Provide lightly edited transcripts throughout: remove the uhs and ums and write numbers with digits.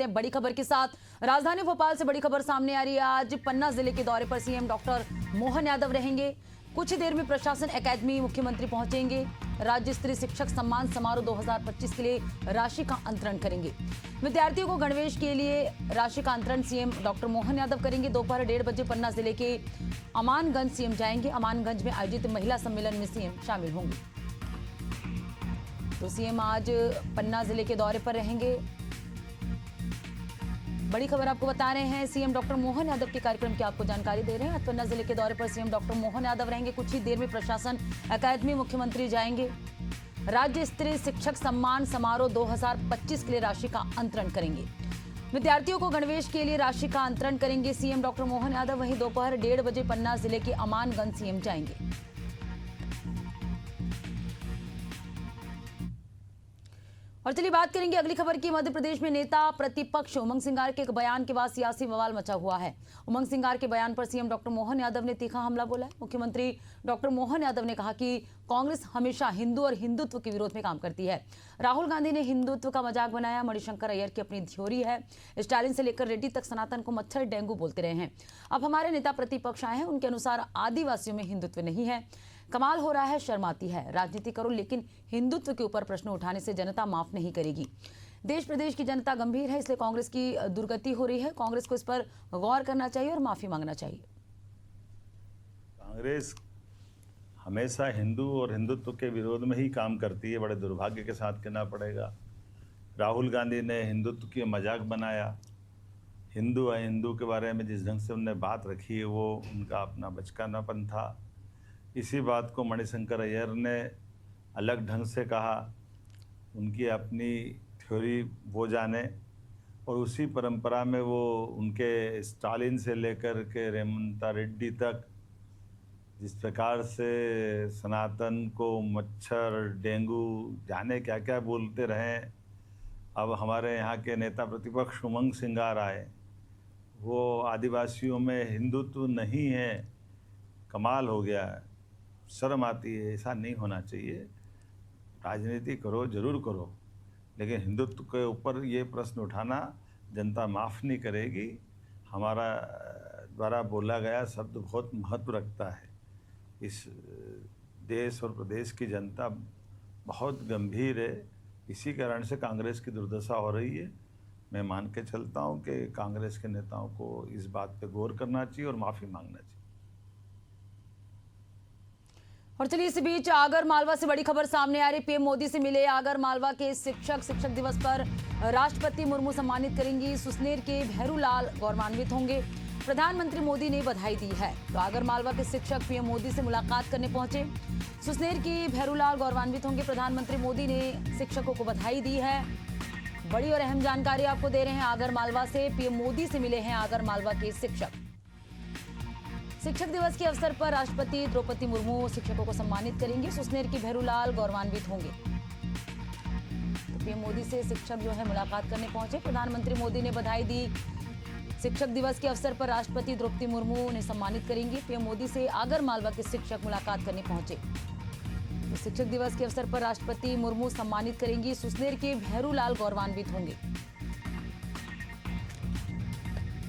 लेते हैं बड़ी खबर के साथ। राजधानी भोपाल से बड़ी खबर सामने आ रही है। आज पन्ना जिले के दौरे पर सीएम डॉक्टर मोहन यादव रहेंगे। कुछ ही देर में प्रशासन एकेडमी मुख्यमंत्री पहुंचेंगे। राज्य स्तरीय शिक्षक सम्मान समारोह 2025 के लिए राशि का अंतरण करेंगे। विद्यार्थियों को गणवेश के लिए राशि का अंतरण सीएम डॉक्टर मोहन यादव करेंगे। दोपहर 1:30 बजे पन्ना जिले के अमानगंज सीएम जाएंगे। अमानगंज में आयोजित महिला सम्मेलन में सीएम शामिल होंगे। तो सीएम आज पन्ना जिले के दौरे पर रहेंगे। बड़ी खबर आपको बता रहे हैं, सीएम डॉक्टर मोहन यादव के कार्यक्रम की आपको जानकारी दे रहे हैं। आज पन्ना जिले के दौरे पर सीएम डॉक्टर मोहन यादव रहेंगे। कुछ ही देर में प्रशासन एकेडमी मुख्यमंत्री जाएंगे। राज्य स्तरीय शिक्षक सम्मान समारोह 2025 के लिए राशि का अंतरण करेंगे। विद्यार्थियों को गणवेश के लिए राशि का अंतरण करेंगे सीएम डॉक्टर मोहन यादव। वहीं दोपहर 1:30 बजे पन्ना जिले के अमानगंज सीएम जाएंगे। और चलिए बात करेंगे अगली खबर की। मध्य प्रदेश में नेता प्रतिपक्ष उमंग सिंगार के एक बयान के बाद सियासी बवाल मचा हुआ है। उमंग सिंगार के बयान पर सीएम डॉक्टर मोहन यादव ने तीखा हमला बोला है। मुख्यमंत्री डॉक्टर मोहन यादव ने कहा कि कांग्रेस हमेशा हिंदू और हिंदुत्व के विरोध में काम करती है। राहुल गांधी ने हिंदुत्व का मजाक बनाया। मणिशंकर अय्यर की अपनी थ्योरी है। स्टालिन से लेकर रेड्डी तक सनातन को मच्छर डेंगू बोलते रहे हैं। अब हमारे नेता प्रतिपक्ष आए हैं, उनके अनुसार आदिवासियों में हिंदुत्व नहीं है। कमाल हो रहा है, शर्माती है। राजनीति करो लेकिन हिंदुत्व के ऊपर प्रश्न उठाने से जनता माफ नहीं करेगी। देश प्रदेश की जनता गंभीर है, इसलिए कांग्रेस की दुर्गति हो रही है। कांग्रेस को इस पर गौर करना चाहिए और माफी मांगना चाहिए। कांग्रेस हमेशा हिंदू और हिंदुत्व के विरोध में ही काम करती है। बड़े दुर्भाग्य के साथ कहना पड़ेगा। राहुल गांधी ने हिंदुत्व की मजाक बनाया। हिंदू अहिंदू के बारे में जिस ढंग से उन्होंने बात रखी है वो उनका अपना बचकानापन था। इसी बात को मणिशंकर अय्यर ने अलग ढंग से कहा। उनकी अपनी थ्योरी वो जाने, और उसी परंपरा में वो उनके स्टालिन से लेकर के रेवंत रेड्डी तक जिस प्रकार से सनातन को मच्छर डेंगू जाने क्या क्या बोलते रहे। अब हमारे यहाँ के नेता प्रतिपक्ष उमंग सिंगार आए, वो आदिवासियों में हिंदुत्व नहीं है। कमाल हो गया है, शर्म आती है। ऐसा नहीं होना चाहिए। राजनीति करो, जरूर करो, लेकिन हिंदुत्व के ऊपर ये प्रश्न उठाना जनता माफ़ नहीं करेगी। हमारा द्वारा बोला गया शब्द बहुत महत्व रखता है। इस देश और प्रदेश की जनता बहुत गंभीर है। इसी कारण से कांग्रेस की दुर्दशा हो रही है। मैं मान के चलता हूँ कि कांग्रेस के नेताओं को इस बात पे गौर करना चाहिए और माफ़ी मांगना चाहिए। और चलिए इस बीच आगर मालवा से बड़ी खबर सामने आ रही। पीएम मोदी से मिले आगर मालवा के शिक्षक दिवस पर राष्ट्रपति मुर्मू सम्मानित करेंगी। सुसनेर के भैरूलाल गौरवान्वित होंगे। प्रधानमंत्री मोदी ने बधाई दी है। तो आगर मालवा के शिक्षक पीएम मोदी से मुलाकात करने पहुंचे। सुसनेर की भैरूलाल गौरवान्वित होंगे। प्रधानमंत्री मोदी ने शिक्षकों को बधाई दी है। बड़ी और अहम जानकारी आपको दे रहे हैं आगर मालवा से। पीएम मोदी से मिले हैं आगर मालवा के शिक्षक। शिक्षक दिवस के अवसर पर राष्ट्रपति द्रौपदी मुर्मू शिक्षकों को सम्मानित करेंगे। सुसनेर की भैरूलाल गौरवान्वित होंगे। तो पीएम मोदी से शिक्षक जो है मुलाकात करने पहुंचे। प्रधानमंत्री मोदी ने बधाई दी। शिक्षक दिवस के अवसर पर राष्ट्रपति द्रौपदी मुर्मू ने सम्मानित करेंगी। पीएम मोदी से आगर मालवा के शिक्षक मुलाकात करने पहुंचे। तो शिक्षक दिवस के अवसर पर राष्ट्रपति मुर्मू सम्मानित करेंगी। सुसनेर के भैरूलाल गौरवान्वित होंगे।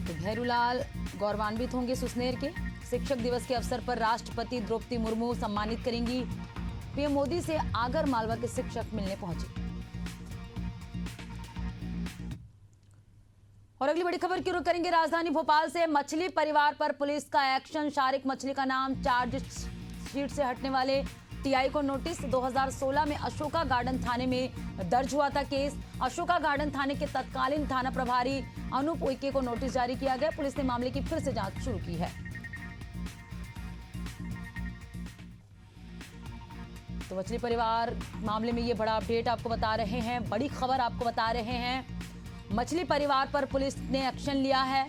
तो भैरूलाल गौरवान्वित होंगे सुसनेर के। शिक्षक दिवस के अवसर पर राष्ट्रपति द्रौपदी मुर्मू सम्मानित करेंगी। पीएम मोदी से आगर मालवा के शिक्षक मिलने पहुंचे। और अगली बड़ी खबर की रुख करेंगे राजधानी भोपाल से। मछली परिवार पर पुलिस का एक्शन। शारिक मछली का नाम चार्जशीट से हटने वाले टीआई को नोटिस। 2016 में अशोका गार्डन थाने में दर्ज हुआ था केस। अशोका गार्डन थाने के तत्कालीन थाना प्रभारी अनूप उइके को नोटिस जारी किया गया। पुलिस ने मामले की फिर से जांच शुरू की है। तो मछली परिवार मामले में ये बड़ा अपडेट आपको बता रहे हैं। बड़ी खबर आपको बता रहे हैं। मछली परिवार पर पुलिस ने एक्शन लिया है।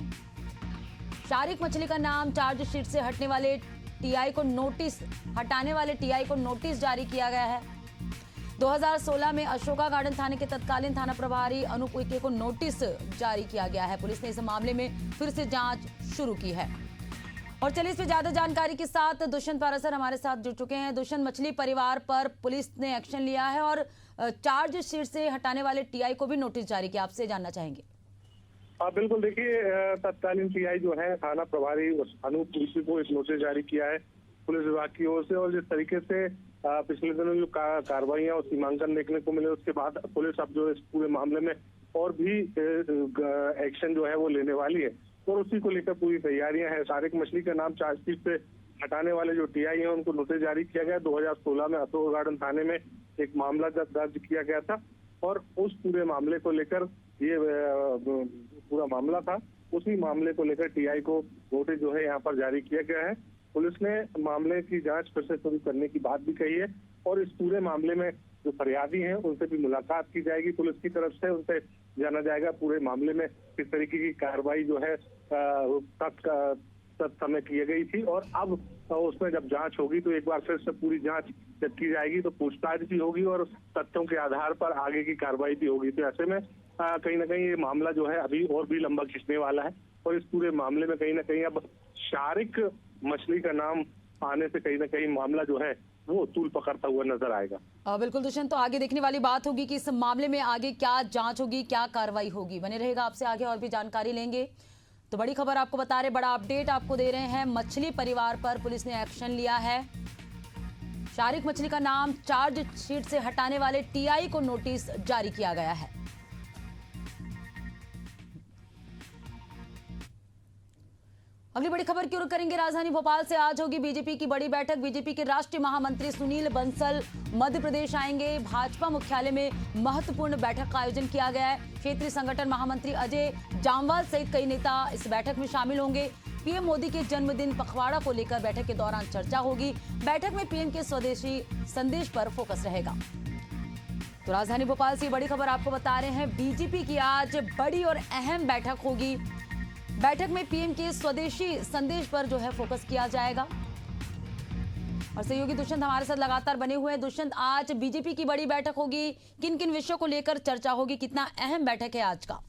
शारिक मछली का नाम चार्जशीट से हटने वाले टीआई को नोटिस हटाने वाले टीआई को नोटिस जारी किया गया है। 2016 में अशोका गार्डन थाने के तत्कालीन थाना प्रभारी अनूप उइके को नोटिस जारी किया गया है। पुलिस ने इस मामले में फिर से जांच शुरू की है। और चलिए इस पर ज्यादा जानकारी के साथ दुष्यंत पारासर हमारे साथ जुड़ चुके हैं। दुष्यंत, मछली परिवार पर पुलिस ने एक्शन लिया है और चार्जशीट से हटाने वाले टीआई को भी नोटिस जारी किया, आपसे जानना चाहेंगे। हाँ बिल्कुल, देखिए तत्कालीन टीआई जो है थाना प्रभारी अनूप तुलसी को एक नोटिस जारी किया है पुलिस विभाग की ओर से। और जिस तरीके से पिछले दिनों जो कार्रवाइयां और सीमांकन देखने को मिले, उसके बाद पुलिस अब जो इस पूरे मामले में और भी एक्शन जो है वो लेने वाली है और उसी को लेकर पूरी तैयारियां हैं। शारिक मछली का नाम चार्जशीट से हटाने वाले जो टीआई हैं उनको नोटिस जारी किया गया। 2016 में अशोक गार्डन थाने में एक मामला दर्ज किया गया था और उस पूरे मामले को लेकर ये पूरा मामला था, उसी मामले को लेकर टीआई को नोटिस जो है यहाँ पर जारी किया गया है। पुलिस ने मामले की जांच फिर से शुरू करने की बात भी कही है और इस पूरे मामले में जो फरियादी हैं उनसे भी मुलाकात की जाएगी पुलिस की तरफ से। उनसे जाना जाएगा पूरे मामले में किस तरीके की कार्रवाई जो है समय की गई थी और अब उसमें जब जांच होगी तो एक बार फिर से पूरी जांच जब की जाएगी तो पूछताछ भी होगी और तथ्यों के आधार पर आगे की कार्रवाई भी होगी। तो ऐसे में कहीं ना कहीं ये मामला जो है अभी और भी लंबा खिंचने वाला है और इस पूरे मामले में कहीं ना कहीं अब शारिक मछली का नाम आने से कहीं ना कहीं मामला जो है वो तूल पकड़ता हुआ नजर आएगा। बिल्कुल दुष्यंत, तो आगे देखने वाली बात होगी कि इस मामले में आगे क्या जांच होगी, क्या कार्रवाई होगी। बने रहेगा, आपसे आगे और भी जानकारी लेंगे। तो बड़ी खबर आपको बता रहे, बड़ा अपडेट आपको दे रहे हैं। मछली परिवार पर पुलिस ने एक्शन लिया है। शारिक मछली का नाम चार्जशीट से हटाने वाले टीआई को नोटिस जारी किया गया है। अगली बड़ी खबर की रुख करेंगे राजधानी भोपाल से। आज होगी बीजेपी की बड़ी बैठक। बीजेपी के राष्ट्रीय महामंत्री सुनील बंसल मध्य प्रदेश आएंगे। भाजपा मुख्यालय में महत्वपूर्ण बैठक का आयोजन किया गया है। क्षेत्रीय संगठन महामंत्री अजय जामवाल सहित कई नेता इस बैठक में शामिल होंगे। पीएम मोदी के जन्मदिन पखवाड़ा को लेकर बैठक के दौरान चर्चा होगी। बैठक में पीएम के स्वदेशी संदेश पर फोकस रहेगा। तो राजधानी भोपाल से बड़ी खबर आपको बता रहे हैं, बीजेपी की आज बड़ी और अहम बैठक होगी। बैठक में पीएम के स्वदेशी संदेश पर जो है फोकस किया जाएगा। और सहयोगी दुष्यंत हमारे साथ लगातार बने हुए हैं। दुष्यंत, आज बीजेपी की बड़ी बैठक होगी, किन किन विषयों को लेकर चर्चा होगी, कितना अहम बैठक है आज का?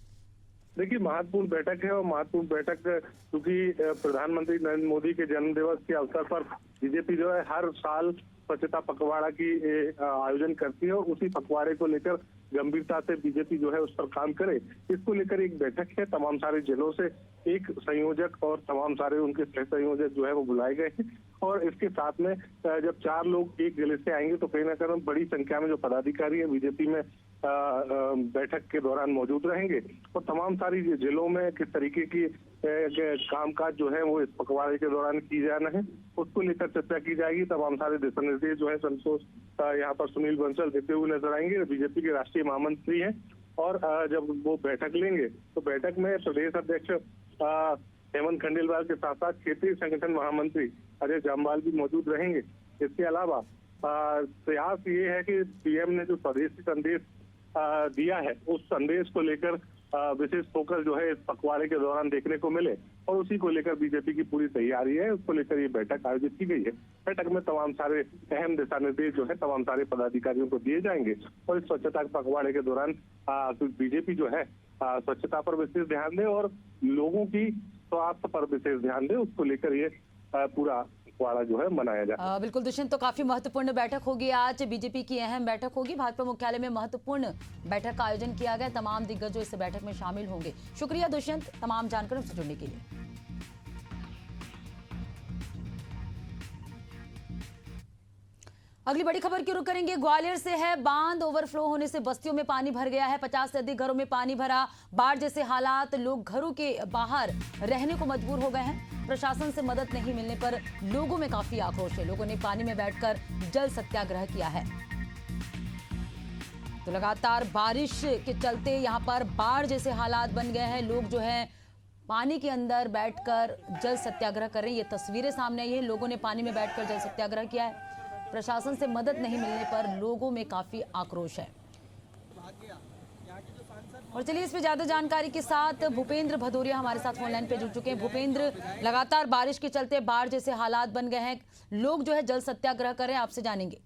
देखिए, महत्वपूर्ण बैठक है और महत्वपूर्ण बैठक क्योंकि प्रधानमंत्री नरेंद्र मोदी के जन्म दिवस के अवसर पर बीजेपी जो है हर साल स्वच्छता पखवाड़ा की आयोजन करती है और उसी पखवाड़े को लेकर गंभीरता से बीजेपी जो है उस पर काम करे, इसको लेकर एक बैठक है। तमाम सारे जिलों से एक संयोजक और तमाम सारे उनके सह संयोजक जो है वो बुलाए गए हैं और इसके साथ में जब 4 लोग एक जिले से आएंगे तो कहीं ना कहीं बड़ी संख्या में जो पदाधिकारी है बीजेपी में बैठक के दौरान मौजूद रहेंगे और तमाम सारी जिलों में किस तरीके की कामकाज जो है वो इस पखवाड़े के दौरान की जाना है उसको लेकर चर्चा की जाएगी। तमाम सारे दिशा निर्देश जो है संतोष यहाँ पर सुनील बंसल देते हुए नजर आएंगे। बीजेपी के राष्ट्रीय महामंत्री हैं और जब वो बैठक लेंगे तो बैठक में प्रदेश अध्यक्ष हेमंत खंडेलवाल के साथ साथ क्षेत्रीय संगठन महामंत्री अजय जामवाल भी मौजूद रहेंगे। इसके अलावा प्रयास ये है कि पीएम ने जो स्वदेशी संदेश दिया है उस संदेश को लेकर विशेष फोकस जो है इस पखवाड़े के दौरान देखने को मिले और उसी को लेकर बीजेपी की पूरी तैयारी है। उसको लेकर ये बैठक आयोजित की गई है। बैठक में तमाम सारे अहम दिशा निर्देश जो है तमाम सारे पदाधिकारियों को दिए जाएंगे और इस स्वच्छता पखवाड़े के दौरान बीजेपी जो है स्वच्छता पर विशेष ध्यान दे और लोगों की स्वास्थ्य पर विशेष ध्यान दे, उसको लेकर ये पूरा पखवाड़ा जो है मनाया जाए। बिल्कुल दुष्यंत, तो काफी महत्वपूर्ण बैठक होगी आज। बीजेपी की अहम बैठक होगी। भाजपा मुख्यालय में महत्वपूर्ण बैठक का आयोजन किया गया। तमाम दिग्गज इस बैठक में शामिल होंगे। शुक्रिया दुष्यंत तमाम जानकारियों से जुड़ने के लिए। अगली बड़ी खबर की रुख करेंगे, ग्वालियर से है। बांध ओवरफ्लो होने से बस्तियों में पानी भर गया है। 50 से अधिक घरों में पानी भरा। बाढ़ जैसे हालात, लोग घरों के बाहर रहने को मजबूर हो गए हैं। प्रशासन से मदद नहीं मिलने पर लोगों में काफी आक्रोश है। लोगों ने पानी में बैठकर जल सत्याग्रह किया है। तो लगातार बारिश के चलते यहाँ पर बाढ़ जैसे हालात बन गए हैं। लोग जो है पानी के अंदर बैठकर जल सत्याग्रह कर रहे हैं। ये तस्वीरें सामने आई है। लोगों ने पानी में बैठकर जल सत्याग्रह किया है। प्रशासन से मदद नहीं मिलने पर लोगों में काफी आक्रोश है। और चलिए इस पे ज्यादा जानकारी के साथ भूपेंद्र भदौरिया हमारे साथ फोनलाइन पे जुड़ चुके हैं। भूपेंद्र, लगातार बारिश के चलते बाढ़ जैसे हालात बन गए हैं, लोग जो है जल सत्याग्रह कर रहे हैं, आपसे जानेंगे।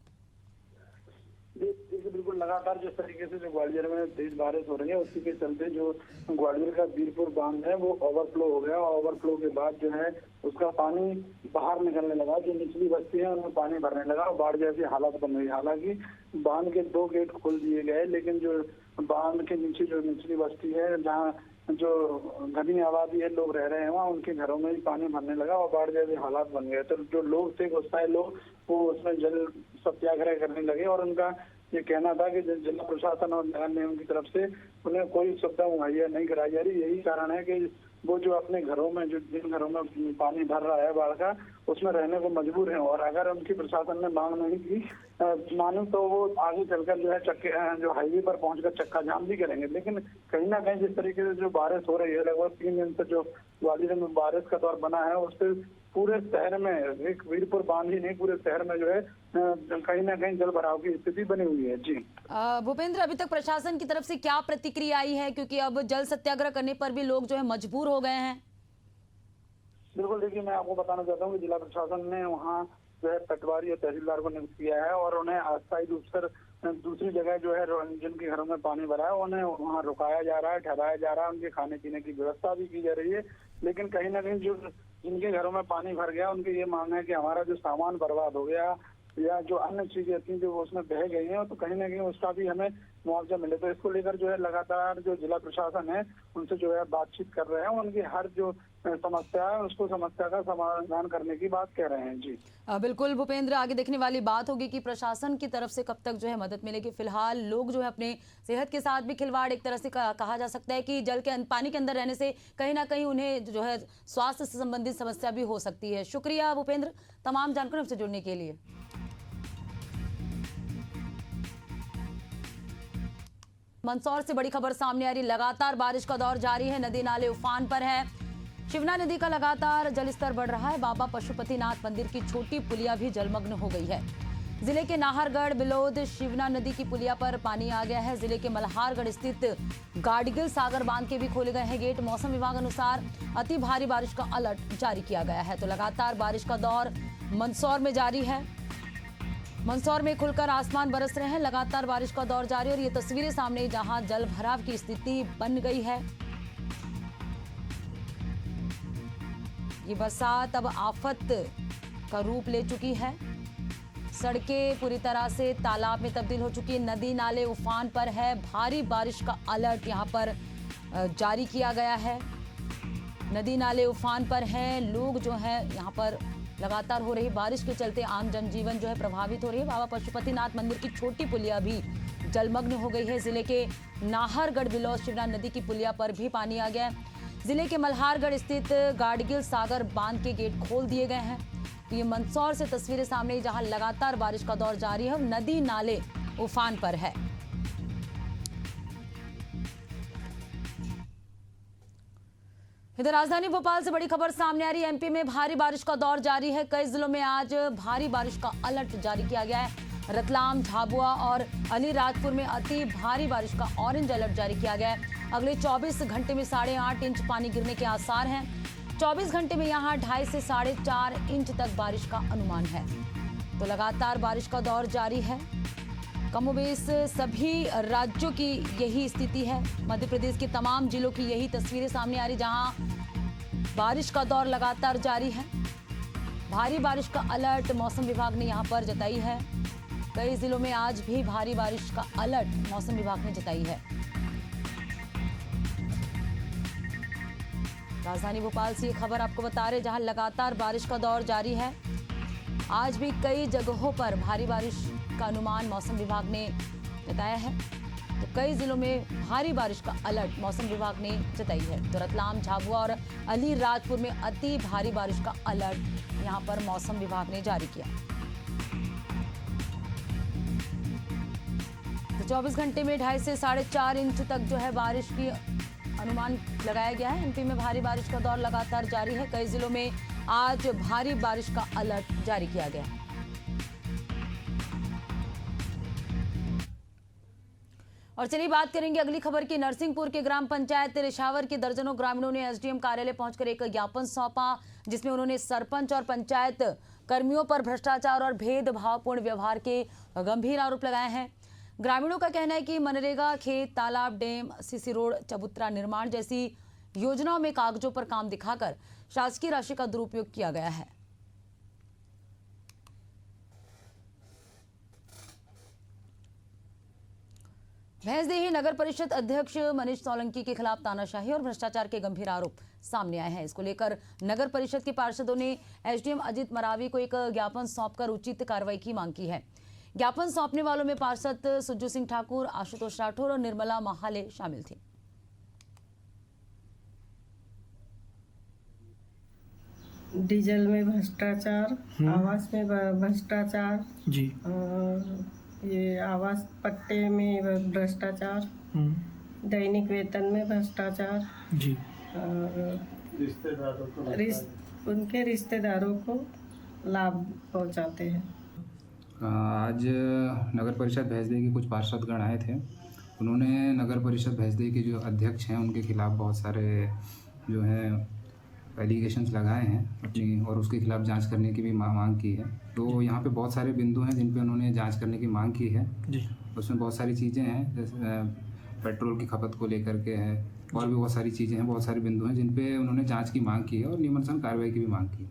बिल्कुल, लगातार जिस तरीके से जो ग्वालियर में तेज बारिश हो रही है उसी के चलते जो ग्वालियर का बीरपुर बांध है वो ओवरफ्लो हो गया। ओवरफ्लो के बाद जो है उसका पानी बाहर निकलने लगा। जो निचली बस्ती है उनमें पानी भरने लगा और बाढ़ जैसी हालत बन गई। हालांकि बांध के 2 गेट खोल दिए गए लेकिन जो बांध के नीचे जो निचली बस्ती है जहाँ जो घनी आबादी है, लोग रह रहे हैं वहाँ, उनके घरों में भी पानी भरने लगा और बाढ़ जैसे हालात बन गए। तो जो लोग थे, गुस्साए लोग, वो उसमें जल सत्याग्रह करने लगे और उनका ये कहना था कि जिला प्रशासन और नगर निगम की तरफ से उन्हें कोई सुविधा मुहैया नहीं कराई जा रही। यही कारण है कि वो जो अपने घरों में, जो जिन घरों में पानी भर रहा है बाढ़ का, उसमें रहने को मजबूर हैं। और अगर उनकी प्रशासन ने मांग नहीं की माने तो वो आगे चलकर जो है जो हाईवे पर पहुंचकर चक्का जाम भी करेंगे। लेकिन कहीं ना कहीं जिस तरीके से जो बारिश हो रही है, लगभग 3 दिन से जो ग्वालियर में बारिश का दौर बना है, उससे पूरे शहर में, एक वीरपुर बांध ही नहीं, पूरे शहर में जो है कहीं ना कहीं जल भराव की स्थिति बनी हुई है। जी भूपेंद्र, अभी तक प्रशासन की तरफ से क्या प्रतिक्रिया आई है, क्योंकि अब जल सत्याग्रह करने पर भी लोग जो है मजबूर हो गए हैं? बिल्कुल, देखिए मैं आपको बताना चाहता हूँ कि जिला प्रशासन ने वहाँ जो है पटवारी और तहसीलदार को नियुक्त किया है और उन्हें अस्थायी रूप से दूसरी जगह जो है जिनके घरों में पानी भरा है उन्हें वहाँ रुकाया जा रहा है, ठहराया जा रहा है, उनके खाने पीने की व्यवस्था भी की जा रही है। लेकिन कहीं ना कहीं जो जिनके घरों में पानी भर गया, उनकी ये मांग है कि हमारा जो सामान बर्बाद हो गया या जो अन्य चीजें थी जो उसमें बह गई हैं, तो कहीं ना कहीं उसका भी हमें मुआवजा मिले। तो इसको लेकर जो है लगातार जो जिला प्रशासन है उनसे जो है बातचीत कर रहे हैं, उनकी हर जो समस्या है उसको समस्या का समाधान करने की बात कह रहे हैं। जी बिल्कुल भूपेंद्र, आगे देखने वाली बात होगी कि प्रशासन की तरफ से कब तक जो है मदद मिलेगी। फिलहाल लोग जो है अपने सेहत के साथ भी खिलवाड़, एक तरह से कहा जा सकता है कि जल के पानी के अंदर रहने से कहीं ना कहीं उन्हें जो है स्वास्थ्य से संबंधित समस्या भी हो सकती है। शुक्रिया भूपेंद्र तमाम जानकारियों से जुड़ने के लिए। मंदसौर से बड़ी खबर सामने आ रही, लगातार बारिश का दौर जारी है, नदी नाले उफान पर है। शिवना नदी का लगातार जलस्तर बढ़ रहा है। बाबा पशुपतिनाथ मंदिर की छोटी पुलिया भी जलमग्न हो गई है। जिले के नाहरगढ़ बिलोद शिवना नदी की पुलिया पर पानी आ गया है। जिले के मल्हारगढ़ स्थित गाडगिल सागर बांध के भी खोले गए हैं गेट। मौसम विभाग अनुसार अति भारी बारिश का अलर्ट जारी किया गया है। तो लगातार बारिश का दौर मंदसौर में जारी है। मंदसौर में खुलकर आसमान बरस रहे हैं। लगातार बारिश का दौर जारी और ये तस्वीरें सामने जहां जल भराव की स्थिति बन गई है। ये बरसात अब आफत का रूप ले चुकी है। सड़कें पूरी तरह से तालाब में तब्दील हो चुकी है। नदी नाले उफान पर है। भारी बारिश का अलर्ट यहां पर जारी किया गया है। नदी नाले उफान पर हैं। लोग जो है यहाँ पर लगातार हो रही बारिश के चलते आम जनजीवन जो है प्रभावित हो रही है। बाबा पशुपतिनाथ मंदिर की छोटी पुलिया भी जलमग्न हो गई है। जिले के नाहरगढ़ बिलोद शिवना नदी की पुलिया पर भी पानी आ गया है। जिले के मल्हारगढ़ स्थित गाडगिल सागर बांध के गेट खोल दिए गए हैं। तो ये मंदसौर से तस्वीरें सामने जहां लगातार बारिश का दौर जारी है और नदी नाले उफान पर है। इधर राजधानी भोपाल से बड़ी खबर सामने आ रही है। एमपी में भारी बारिश का दौर जारी है। कई जिलों में आज भारी बारिश का अलर्ट जारी किया गया है। रतलाम, झाबुआ और अलीराजपुर में अति भारी बारिश का ऑरेंज अलर्ट जारी किया गया है। अगले 24 घंटे में 8.5 इंच पानी गिरने के आसार हैं। 24 घंटे में यहां 2.5 से 4.5 इंच तक बारिश का अनुमान है। तो लगातार बारिश का दौर जारी है। कमोबेश सभी राज्यों की यही स्थिति है। मध्य प्रदेश के तमाम जिलों की यही तस्वीरें सामने आ रही, जहां बारिश का दौर लगातार जारी है। भारी बारिश का अलर्ट मौसम विभाग ने यहां पर जताई है। कई जिलों में आज भी भारी बारिश का अलर्ट मौसम विभाग ने जताई है। राजधानी भोपाल से ये खबर आपको बता रहे, जहां लगातार बारिश का दौर जारी है। आज भी कई जगहों पर भारी बारिश का अनुमान मौसम विभाग ने जताया है। तो कई जिलों में भारी बारिश का अलर्ट मौसम विभाग ने जताई है। तो रतलाम, झाबुआ और अलीराजपुर में अति भारी बारिश का अलर्ट यहां पर मौसम विभाग ने जारी किया। तो 24 घंटे में 2.5 से 4.5 इंच तक जो है बारिश की अनुमान लगाया गया है। एमपी में भारी बारिश का दौर लगातार जारी है। कई जिलों में आज भारी बारिश का अलर्ट जारी किया गया है। और चलिए बात करेंगे अगली खबर की। नरसिंहपुर के ग्राम पंचायत रिशावर के दर्जनों ग्रामीणों ने एसडीएम कार्यालय पहुंचकर एक ज्ञापन सौंपा, जिसमें उन्होंने सरपंच और पंचायत कर्मियों पर भ्रष्टाचार और भेदभावपूर्ण व्यवहार के गंभीर आरोप लगाए हैं। ग्रामीणों का कहना है कि मनरेगा, खेत, तालाब, डैम, सीसी रोड, चबूतरा निर्माण जैसी योजनाओं में कागजों पर काम दिखाकर शासकीय राशि का दुरुपयोग किया गया है। भैंसदेही नगर परिषद अध्यक्ष मनीष सोलंकी के खिलाफ तानाशाही और भ्रष्टाचार के गंभीर आरोप सामने आए हैं। इसको लेकर नगर परिषद के पार्षदों ने एसडीएम अजित मरावी को एक ज्ञापन सौंपकर उचित कार्रवाई की मांग की है। ज्ञापन सौंपने वालों में पार्षद सुज्जू सिंह ठाकुर, आशुतोष राठौर और निर्मला महाले शामिल थी। डीजल में भ्रष्टाचार, आवास में भ्रष्टाचार जी, और ये आवास पट्टे में भ्रष्टाचार, दैनिक वेतन में भ्रष्टाचार जी, और उनके रिश्तेदारों को लाभ पहुंचाते हैं। आज नगर परिषद भैंसदेही के कुछ पार्षदगण आए थे। उन्होंने नगर परिषद भैंसदेही के जो अध्यक्ष हैं उनके खिलाफ बहुत सारे जो हैं एलिगेशंस लगाए हैं अपनी, और उसके खिलाफ जांच करने की भी मांग की है। तो यहाँ पे बहुत सारे बिंदु हैं जिन पे उन्होंने जांच करने की मांग की है जी। उसमें बहुत सारी चीज़ें हैं, जैसे पेट्रोल की खपत को लेकर के है, और भी बहुत सारी चीज़ें हैं, बहुत सारे बिंदु हैं जिन पे उन्होंने जांच की मांग की है और नियमानुसार कार्रवाई की भी मांग की है।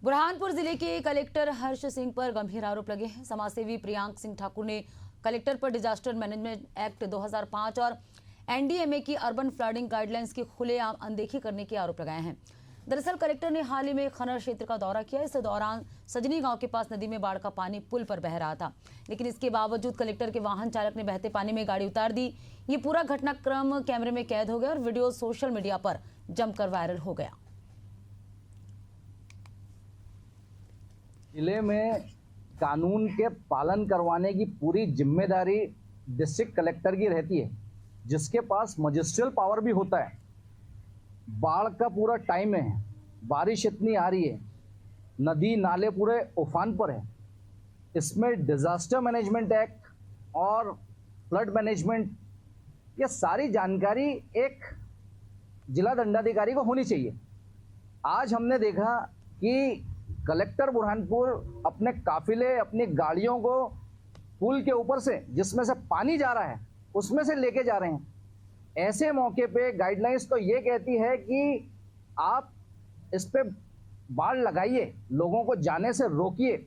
बुरहानपुर जिले के कलेक्टर हर्ष सिंह पर गंभीर आरोप लगे हैं। समाजसेवी प्रियांक सिंह ठाकुर ने कलेक्टर पर डिजास्टर मैनेजमेंट एक्ट 2005 और एनडीएमए की अर्बन फ्लडिंग गाइडलाइंस की खुलेआम अनदेखी करने के आरोप लगाए हैं। दरअसल कलेक्टर ने हाल ही में खनर क्षेत्र का दौरा किया। इस दौरान सजनी गांव के पास नदी में बाढ़ का पानी पुल पर बह रहा था, लेकिन इसके बावजूद कलेक्टर के वाहन चालक ने बहते पानी में गाड़ी उतार दी। ये पूरा घटनाक्रम कैमरे में कैद हो गया और वीडियो सोशल मीडिया पर जमकर वायरल हो गया। जिले में कानून के पालन करवाने की पूरी जिम्मेदारी डिस्ट्रिक्ट कलेक्टर की रहती है, जिसके पास मजिस्ट्रियल पावर भी होता है। बाढ़ का पूरा टाइम है, बारिश इतनी आ रही है, नदी नाले पूरे उफान पर है। इसमें डिजास्टर मैनेजमेंट एक्ट और फ्लड मैनेजमेंट, ये सारी जानकारी एक जिला दंडाधिकारी को होनी चाहिए। आज हमने देखा कि कलेक्टर बुरहानपुर अपने काफिले, अपनी गाड़ियों को पुल के ऊपर से, जिसमें से पानी जा रहा है, उसमें से लेके जा रहे हैं। ऐसे मौके पे गाइडलाइंस तो ये कहती है कि आप इस पे बाड़ लगाइए, लोगों को जाने से रोकिए,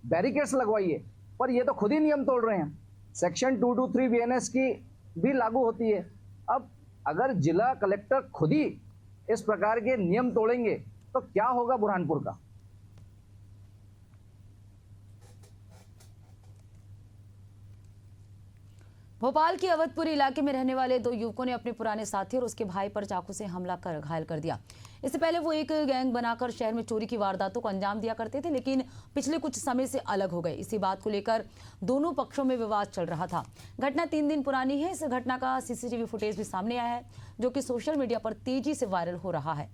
बैरिकेड्स लगवाइए, पर ये तो खुद ही नियम तोड़ रहे हैं। सेक्शन 223 बीएनएस की भी लागू होती है। अब अगर जिला कलेक्टर खुद ही इस प्रकार के नियम तोड़ेंगे तो क्या होगा बुरहानपुर का। भोपाल के अवधपुरी इलाके में रहने वाले दो युवकों ने अपने पुराने साथी और उसके भाई पर चाकू से हमला कर घायल कर दिया। इससे पहले वो एक गैंग बनाकर शहर में चोरी की वारदातों को अंजाम दिया करते थे, लेकिन पिछले कुछ समय से अलग हो गए। इसी बात को लेकर दोनों पक्षों में विवाद चल रहा था। घटना 3 दिन पुरानी है। इस घटना का सीसीटीवी फुटेज भी सामने आया है, जो कि सोशल मीडिया पर तेजी से वायरल हो रहा है।